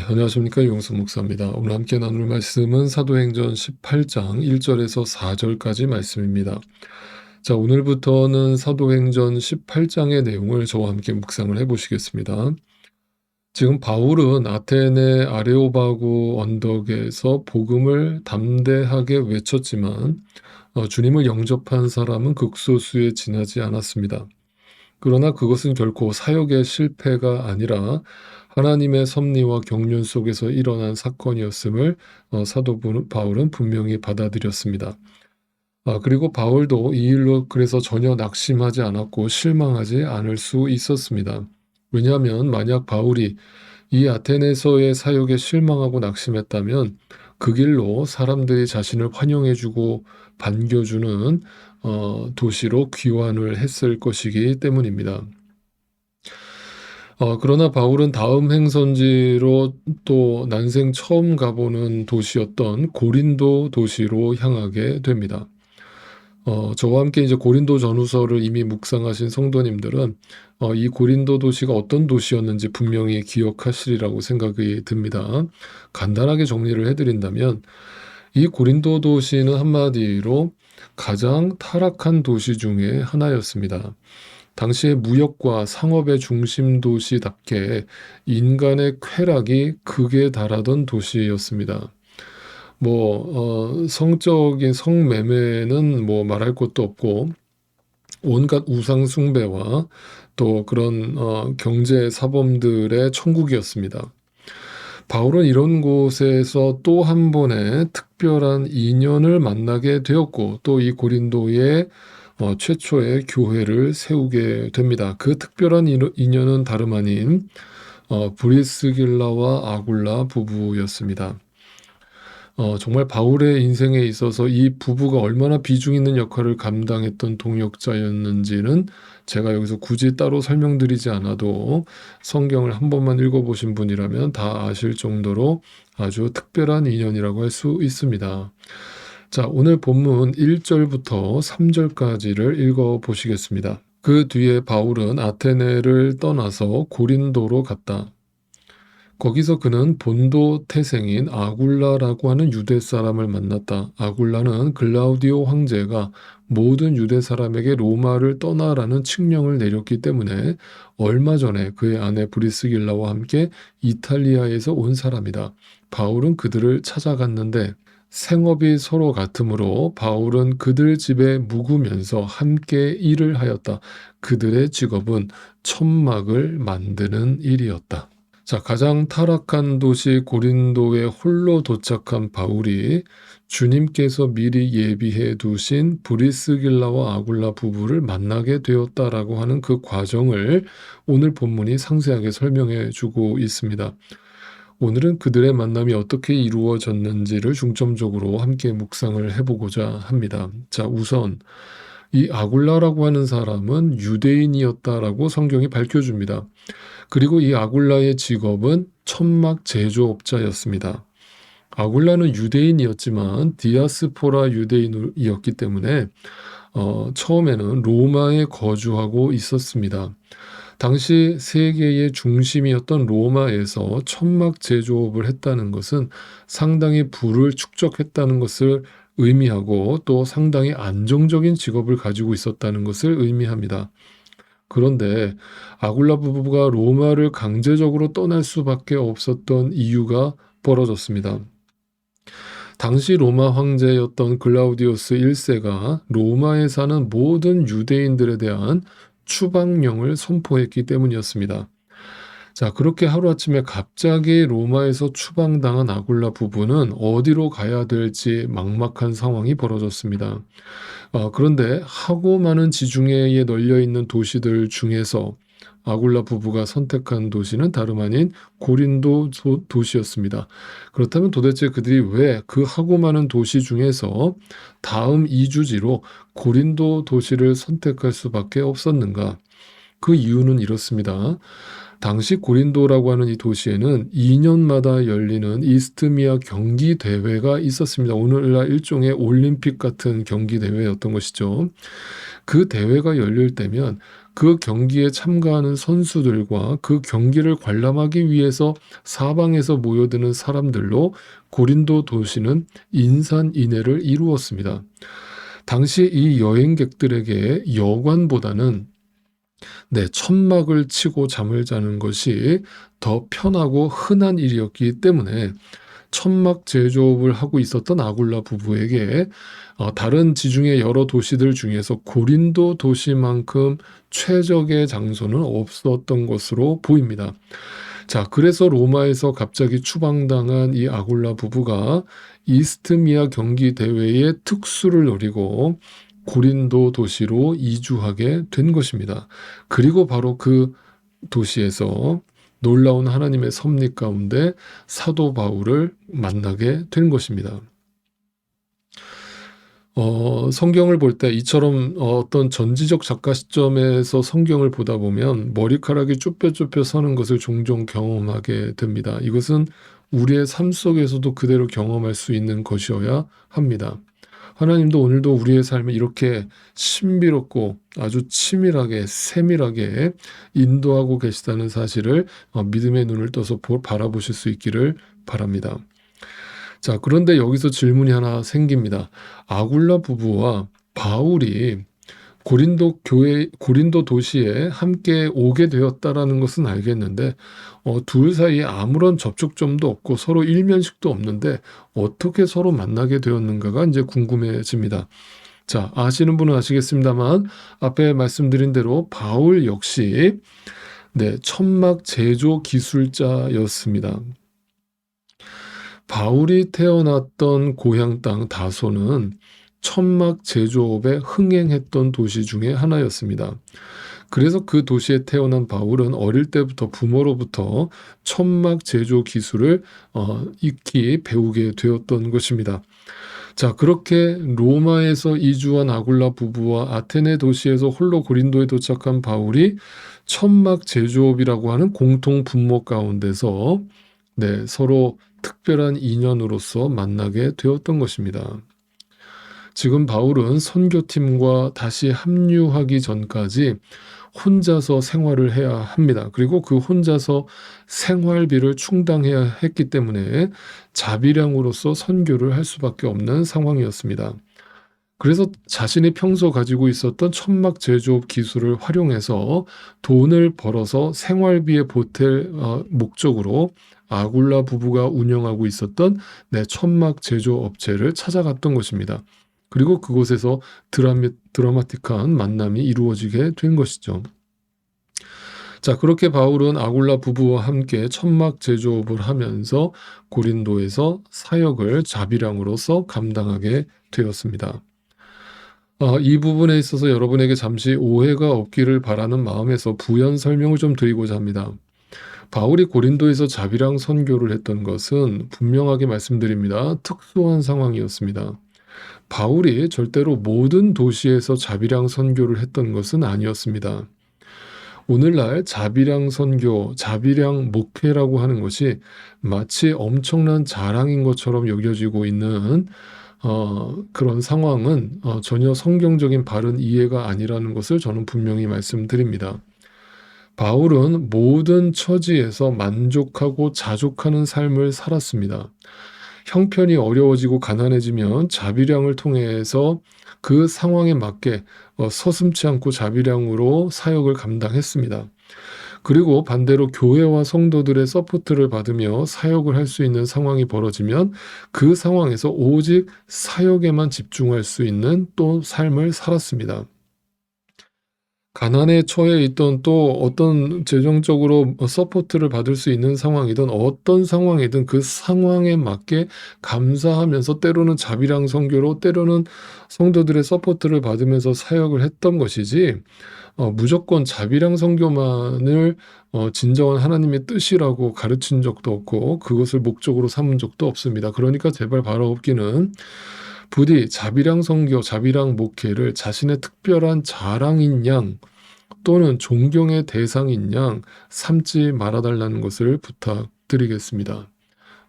안녕하십니까. 유용수 목사입니다. 오늘 함께 나눌 말씀은 사도행전 18장 1절에서 4절까지 말씀입니다. 자, 오늘부터는 사도행전 18장의 내용을 저와 함께 묵상을 해보시겠습니다. 지금 바울은 아테네 아레오바고 언덕에서 복음을 담대하게 외쳤지만 주님을 영접한 사람은 극소수에 지나지 않았습니다. 그러나 그것은 결코 사역의 실패가 아니라 하나님의 섭리와 경륜 속에서 일어난 사건이었음을 사도 바울은 분명히 받아들였습니다. 그리고 바울도 이 일로 그래서 전혀 낙심하지 않았고 실망하지 않을 수 있었습니다. 왜냐하면 만약 바울이 이 아테네서의 사역에 실망하고 낙심했다면 그 길로 사람들이 자신을 환영해주고 반겨주는 도시로 귀환을 했을 것이기 때문입니다. 그러나 바울은 다음 행선지로 또 난생 처음 가보는 도시였던 고린도 도시로 향하게 됩니다. 저와 함께 이제 고린도 전후서를 이미 묵상하신 성도님들은 이 고린도 도시가 어떤 도시였는지 분명히 기억하시리라고 생각이 듭니다. 간단하게 정리를 해드린다면 이 고린도 도시는 한마디로 가장 타락한 도시 중에 하나였습니다. 당시의 무역과 상업의 중심 도시답게 인간의 쾌락이 극에 달하던 도시였습니다. 성적인 성매매는 말할 것도 없고 온갖 우상 숭배와 또 그런 경제 사범들의 천국이었습니다. 바울은 이런 곳에서 또 한 번의 특별한 인연을 만나게 되었고 또 이 고린도의 최초의 교회를 세우게 됩니다. 그 특별한 인연은 다름 아닌 브리스길라와 아굴라 부부였습니다. 정말 바울의 인생에 있어서 이 부부가 얼마나 비중 있는 역할을 감당했던 동역자였는지는 제가 여기서 굳이 따로 설명드리지 않아도 성경을 한 번만 읽어보신 분이라면 다 아실 정도로 아주 특별한 인연이라고 할 수 있습니다. 자, 오늘 본문 1절부터 3절까지를 읽어보시겠습니다. 그 뒤에 바울은 아테네를 떠나서 고린도로 갔다. 거기서 그는 본도 태생인 아굴라라고 하는 유대 사람을 만났다. 아굴라는 글라우디오 황제가 모든 유대 사람에게 로마를 떠나라는 칙령을 내렸기 때문에 얼마 전에 그의 아내 브리스길라와 함께 이탈리아에서 온 사람이다. 바울은 그들을 찾아갔는데 생업이 서로 같으므로 바울은 그들 집에 묵으면서 함께 일을 하였다. 그들의 직업은 천막을 만드는 일이었다. 자, 가장 타락한 도시 고린도에 홀로 도착한 바울이 주님께서 미리 예비해 두신 브리스길라와 아굴라 부부를 만나게 되었다라고 하는 그 과정을 오늘 본문이 상세하게 설명해 주고 있습니다. 오늘은 그들의 만남이 어떻게 이루어졌는지를 중점적으로 함께 묵상을 해보고자 합니다. 자, 우선 이 아굴라라고 하는 사람은 유대인이었다라고 성경이 밝혀줍니다. 그리고 이 아굴라의 직업은 천막 제조업자였습니다. 아굴라는 유대인이었지만 디아스포라 유대인이었기 때문에 처음에는 로마에 거주하고 있었습니다. 당시 세계의 중심이었던 로마에서 천막 제조업을 했다는 것은 상당히 부를 축적했다는 것을 의미하고 또 상당히 안정적인 직업을 가지고 있었다는 것을 의미합니다. 그런데 아굴라 부부가 로마를 강제적으로 떠날 수밖에 없었던 이유가 벌어졌습니다. 당시 로마 황제였던 글라우디우스 1세가 로마에 사는 모든 유대인들에 대한 추방령을 선포했기 때문이었습니다. 자, 그렇게 하루아침에 갑자기 로마에서 추방당한 아굴라 부부는 어디로 가야 될지 막막한 상황이 벌어졌습니다. 그런데 하고 많은 지중해에 널려있는 도시들 중에서 아굴라 부부가 선택한 도시는 다름 아닌 고린도 도시였습니다. 그렇다면 도대체 그들이 왜 그 하고 많은 도시 중에서 다음 이주지로 고린도 도시를 선택할 수밖에 없었는가? 그 이유는 이렇습니다. 당시 고린도라고 하는 이 도시에는 2년마다 열리는 이스트미아 경기 대회가 있었습니다. 오늘날 일종의 올림픽 같은 경기 대회였던 것이죠. 그 대회가 열릴 때면 그 경기에 참가하는 선수들과 그 경기를 관람하기 위해서 사방에서 모여드는 사람들로 고린도 도시는 인산인해를 이루었습니다. 당시 이 여행객들에게 여관보다는 천막을 치고 잠을 자는 것이 더 편하고 흔한 일이었기 때문에 천막 제조업을 하고 있었던 아굴라 부부에게 다른 지중해 여러 도시들 중에서 고린도 도시만큼 최적의 장소는 없었던 것으로 보입니다. 자, 그래서 로마에서 갑자기 추방당한 이 아굴라 부부가 이스트미아 경기 대회의 특수를 노리고 고린도 도시로 이주하게 된 것입니다. 그리고 바로 그 도시에서 놀라운 하나님의 섭리 가운데 사도 바울을 만나게 된 것입니다. 성경을 볼 때 이처럼 어떤 전지적 작가 시점에서 성경을 보다 보면 머리카락이 쭈뼛쭈뼛 서는 것을 종종 경험하게 됩니다. 이것은 우리의 삶 속에서도 그대로 경험할 수 있는 것이어야 합니다. 하나님도 오늘도 우리의 삶에 이렇게 신비롭고 아주 치밀하게 세밀하게 인도하고 계시다는 사실을 믿음의 눈을 떠서 바라보실 수 있기를 바랍니다. 자, 그런데 여기서 질문이 하나 생깁니다. 아굴라 부부와 바울이 고린도 도시에 함께 오게 되었다라는 것은 알겠는데 둘 사이에 아무런 접촉점도 없고 서로 일면식도 없는데 어떻게 서로 만나게 되었는가가 이제 궁금해집니다. 자, 아시는 분은 아시겠습니다만 앞에 말씀드린 대로 바울 역시 천막 제조 기술자였습니다. 바울이 태어났던 고향 땅 다소는 천막 제조업에 흥행했던 도시 중에 하나였습니다. 그래서 그 도시에 태어난 바울은 어릴 때부터 부모로부터 천막 제조 기술을 익히 배우게 되었던 것입니다. 자, 그렇게 로마에서 이주한 아굴라 부부와 아테네 도시에서 홀로 고린도에 도착한 바울이 천막 제조업이라고 하는 공통 분모 가운데서 서로 특별한 인연으로서 만나게 되었던 것입니다. 지금 바울은 선교팀과 다시 합류하기 전까지 혼자서 생활을 해야 합니다. 그리고 그 혼자서 생활비를 충당해야 했기 때문에 자비량으로서 선교를 할 수밖에 없는 상황이었습니다. 그래서 자신이 평소 가지고 있었던 천막 제조업 기술을 활용해서 돈을 벌어서 생활비에 보탤 목적으로 아굴라 부부가 운영하고 있었던 천막 제조 업체를 찾아갔던 것입니다. 그리고 그곳에서 드라마틱한 만남이 이루어지게 된 것이죠. 자, 그렇게 바울은 아굴라 부부와 함께 천막 제조업을 하면서 고린도에서 사역을 자비량으로서 감당하게 되었습니다. 이 부분에 있어서 여러분에게 잠시 오해가 없기를 바라는 마음에서 부연 설명을 좀 드리고자 합니다. 바울이 고린도에서 자비랑 선교를 했던 것은 분명하게 말씀드립니다. 특수한 상황이었습니다. 바울이 절대로 모든 도시에서 자비랑 선교를 했던 것은 아니었습니다. 오늘날 자비랑 선교, 자비랑 목회라고 하는 것이 마치 엄청난 자랑인 것처럼 여겨지고 있는 그런 상황은 전혀 성경적인 바른 이해가 아니라는 것을 저는 분명히 말씀드립니다. 바울은 모든 처지에서 만족하고 자족하는 삶을 살았습니다. 형편이 어려워지고 가난해지면 자비량을 통해서 그 상황에 맞게 서슴지 않고 자비량으로 사역을 감당했습니다. 그리고 반대로 교회와 성도들의 서포트를 받으며 사역을 할 수 있는 상황이 벌어지면 그 상황에서 오직 사역에만 집중할 수 있는 또 삶을 살았습니다. 가난에 처해 있던 또 어떤 재정적으로 서포트를 받을 수 있는 상황이든 어떤 상황이든 그 상황에 맞게 감사하면서 때로는 자비랑 선교로 때로는 성도들의 서포트를 받으면서 사역을 했던 것이지 무조건 자비랑 선교만을 진정한 하나님의 뜻이라고 가르친 적도 없고 그것을 목적으로 삼은 적도 없습니다. 그러니까 제발 바라옵기는 부디 자비랑 선교, 자비랑 목회를 자신의 특별한 자랑인 양 또는 존경의 대상인 양 삼지 말아달라는 것을 부탁드리겠습니다.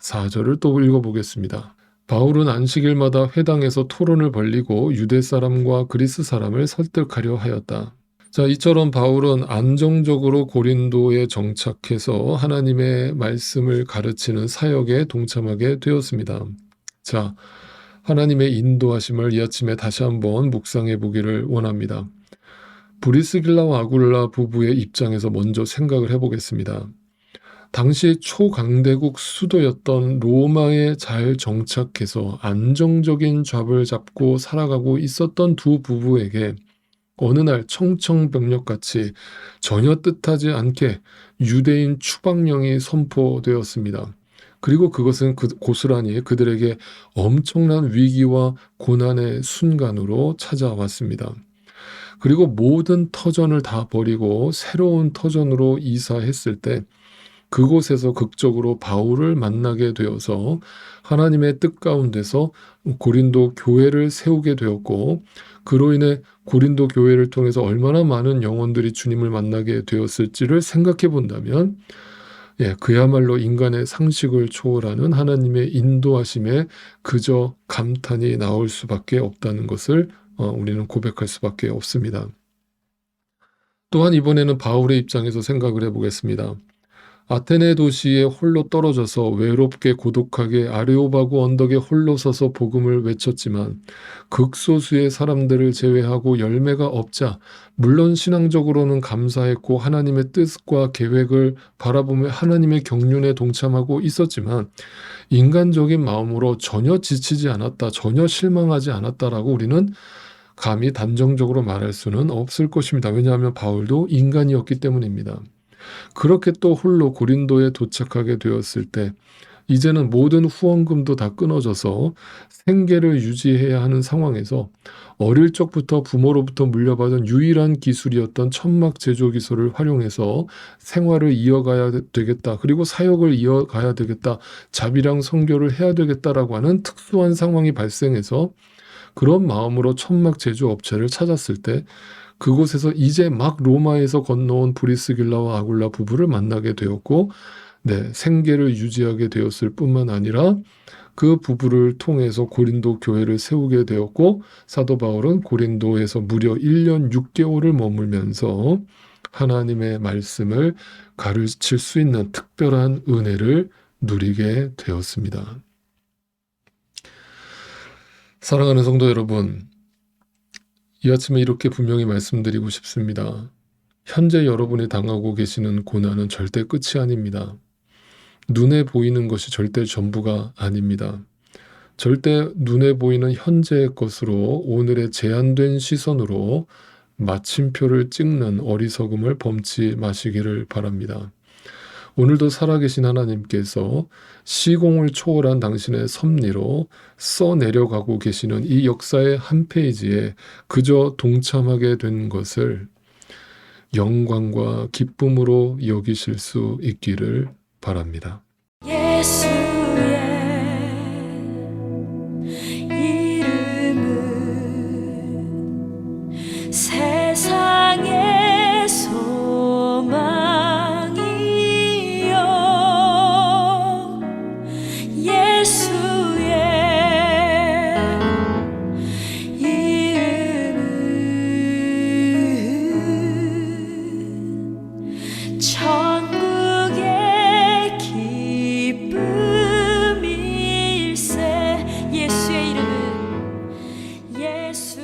4절을 또 읽어보겠습니다. 바울은 안식일마다 회당에서 토론을 벌이고 유대 사람과 그리스 사람을 설득하려 하였다. 자, 이처럼 바울은 안정적으로 고린도에 정착해서 하나님의 말씀을 가르치는 사역에 동참하게 되었습니다. 자, 하나님의 인도하심을 이 아침에 다시 한번 묵상해 보기를 원합니다. 브리스길라와 아굴라 부부의 입장에서 먼저 생각을 해보겠습니다. 당시 초강대국 수도였던 로마에 잘 정착해서 안정적인 잡을 잡고 살아가고 있었던 두 부부에게 어느 날 청청병력같이 전혀 뜻하지 않게 유대인 추방령이 선포되었습니다. 그리고 그것은 고스란히 그들에게 엄청난 위기와 고난의 순간으로 찾아왔습니다. 그리고 모든 터전을 다 버리고 새로운 터전으로 이사했을 때 그곳에서 극적으로 바울을 만나게 되어서 하나님의 뜻 가운데서 고린도 교회를 세우게 되었고, 그로 인해 고린도 교회를 통해서 얼마나 많은 영혼들이 주님을 만나게 되었을지를 생각해 본다면, 그야말로 인간의 상식을 초월하는 하나님의 인도하심에 그저 감탄이 나올 수밖에 없다는 것을 우리는 고백할 수밖에 없습니다. 또한 이번에는 바울의 입장에서 생각을 해보겠습니다. 아테네 도시에 홀로 떨어져서 외롭게 고독하게 아레오바구 언덕에 홀로 서서 복음을 외쳤지만 극소수의 사람들을 제외하고 열매가 없자 물론 신앙적으로는 감사했고 하나님의 뜻과 계획을 바라보며 하나님의 경륜에 동참하고 있었지만 인간적인 마음으로 전혀 지치지 않았다, 전혀 실망하지 않았다라고 우리는 감히 단정적으로 말할 수는 없을 것입니다. 왜냐하면 바울도 인간이었기 때문입니다. 그렇게 또 홀로 고린도에 도착하게 되었을 때 이제는 모든 후원금도 다 끊어져서 생계를 유지해야 하는 상황에서 어릴 적부터 부모로부터 물려받은 유일한 기술이었던 천막 제조 기술을 활용해서 생활을 이어가야 되겠다. 그리고 사역을 이어가야 되겠다. 자비랑 선교를 해야 되겠다라고 하는 특수한 상황이 발생해서 그런 마음으로 천막 제조 업체를 찾았을 때 그곳에서 이제 막 로마에서 건너온 브리스길라와 아굴라 부부를 만나게 되었고, 생계를 유지하게 되었을 뿐만 아니라 그 부부를 통해서 고린도 교회를 세우게 되었고, 사도 바울은 고린도에서 무려 1년 6개월을 머물면서 하나님의 말씀을 가르칠 수 있는 특별한 은혜를 누리게 되었습니다. 사랑하는 성도 여러분, 이 아침에 이렇게 분명히 말씀드리고 싶습니다. 현재 여러분이 당하고 계시는 고난은 절대 끝이 아닙니다. 눈에 보이는 것이 절대 전부가 아닙니다. 절대 눈에 보이는 현재의 것으로 오늘의 제한된 시선으로 마침표를 찍는 어리석음을 범치 마시기를 바랍니다. 오늘도 살아계신 하나님께서 시공을 초월한 당신의 섭리로 써내려가고 계시는 이 역사의 한 페이지에 그저 동참하게 된 것을 영광과 기쁨으로 여기실 수 있기를 바랍니다. 예수의 이름은 세상의 소망이요 예수의 이름은 천국의 기쁨일세 예수의 이름은 예수